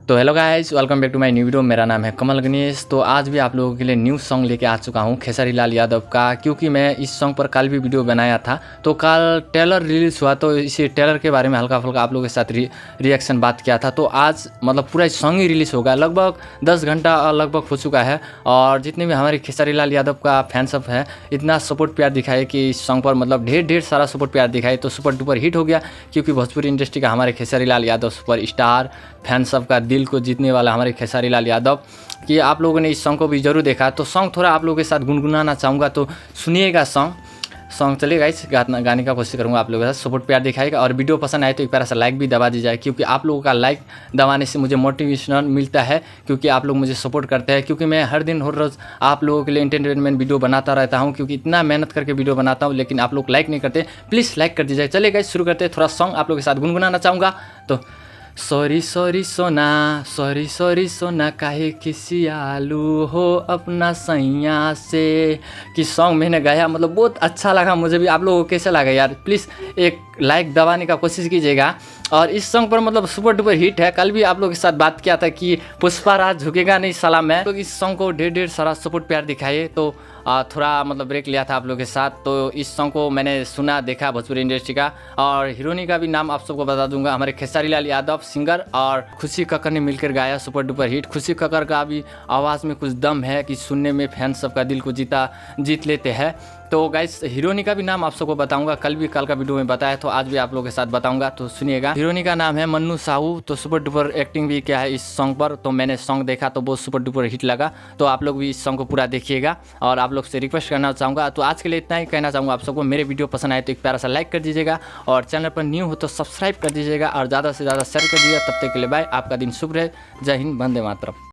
तो hello guys, welcome back to my new video. मेरा नाम है कमल गणेश। तो आज भी आप लोगों के लिए न्यू सॉन्ग लेके आ चुका हूँ खेसारी लाल यादव का, क्योंकि मैं इस सॉन्ग पर कल भी वीडियो बनाया था। तो कल ट्रेलर रिलीज़ हुआ तो इसी ट्रेलर के बारे में हल्का फुल्का आप लोगों के साथ रिएक्शन बात किया था। तो आज मतलब पूरा सॉन्ग ही रिलीज़ होगा, लगभग 10 घंटा लगभग हो चुका है। और जितने भी हमारे खेसारी लाल यादव का फैन सब है, इतना सपोर्ट प्यार दिखाए कि इस सॉन्ग पर मतलब ढेर सारा सपोर्ट प्यार दिखाए तो सुपर डुपर हिट हो गया। क्योंकि भोजपुरी इंडस्ट्री का हमारे Khesari Lal Yadav super star, fan सब का दिल को जीतने वाला हमारे खेसारी लाल यादव कि आप लोगों ने इस सॉन्ग को भी जरूर देखा। तो सॉन्ग थोड़ा आप लोगों के साथ गुनगुनाना चाहूँगा, तो सुनिएगा। सॉन्ग चलेगा, इस गाने का कोशिश करूँगा आप लोगों के साथ सपोर्ट प्यार दिखाएगा। और वीडियो पसंद आए तो एक प्यारा सा लाइक भी दबा दी जाए, क्योंकि आप लोगों का लाइक दबाने से मुझे मोटिवेशन मिलता है, क्योंकि आप लोग मुझे सपोर्ट करते हैं। क्योंकि मैं हर दिन हर रोज़ आप लोगों के लिए एंटरटेनमेंट वीडियो बनाता रहता हूँ, क्योंकि इतना मेहनत करके वीडियो बनाता हूँ, लेकिन आप लोग लाइक नहीं करते। प्लीज़ लाइक कर दीजिए। चलेगा, शुरू करते हैं। थोड़ा सॉन्ग आप लोगों के साथ गुनगुनाना चाहूँगा। तो सॉरी सॉरी सोना, सॉरी सॉरी सोना, काहे खिसियालू हो अपना सैया से। कि सॉन्ग मैंने गाया, मतलब बहुत अच्छा लगा मुझे भी। आप लोगों को कैसा लगा यार, प्लीज़ एक लाइक दबाने का कोशिश कीजिएगा। और इस सॉन्ग पर मतलब सुपर डुपर हिट है। कल भी आप लोगों के साथ बात किया था कि पुष्पा राज झुकेगा नहीं साला मैं। तो इस सॉन्ग को ढेर सारा सपोर्ट प्यार दिखाइए। तो थोड़ा मतलब ब्रेक लिया था आप लोगों के साथ। तो इस सॉन्ग को मैंने सुना, देखा भोजपुरी इंडस्ट्री का। और हीरोइनी का भी नाम आप सबको बता दूंगा, हमारे खेसारी लाल यादव सिंगर, और खुशी कक्कर ने मिलकर गाया सुपर डुपर हिट। खुशी कक्कर का भी आवाज़ में कुछ दम है कि सुनने में फैन सबका दिल को जीत लेते हैं। तो गाइस, हीरोइनी का भी नाम आप सबको बताऊंगा, कल का वीडियो में बताया, तो आज भी आप लोगों के साथ बताऊंगा। तो सुनिएगा। हीरोइनी का नाम है मन्नू साहू। तो सुपर डुपर एक्टिंग भी क्या है इस सॉन्ग पर। तो मैंने सॉन्ग देखा तो बहुत सुपर डुपर हिट लगा। तो आप लोग भी इस सॉन्ग को पूरा देखिएगा। और आप लोग से रिक्वेस्ट करना चाहूँगा, तो आज के लिए इतना ही कहना चाहूँगा आप सबको। मेरे वीडियो पसंद आए तो एक प्यारा सा लाइक कर दीजिएगा, और चैनल पर न्यू हो तो सब्सक्राइब कर दीजिएगा, और ज़्यादा से ज़्यादा शेयर कर दीजिएगा। तब तक के लिए बाय। आपका दिन शुभ रहे। जय हिंद, वंदे मातरम।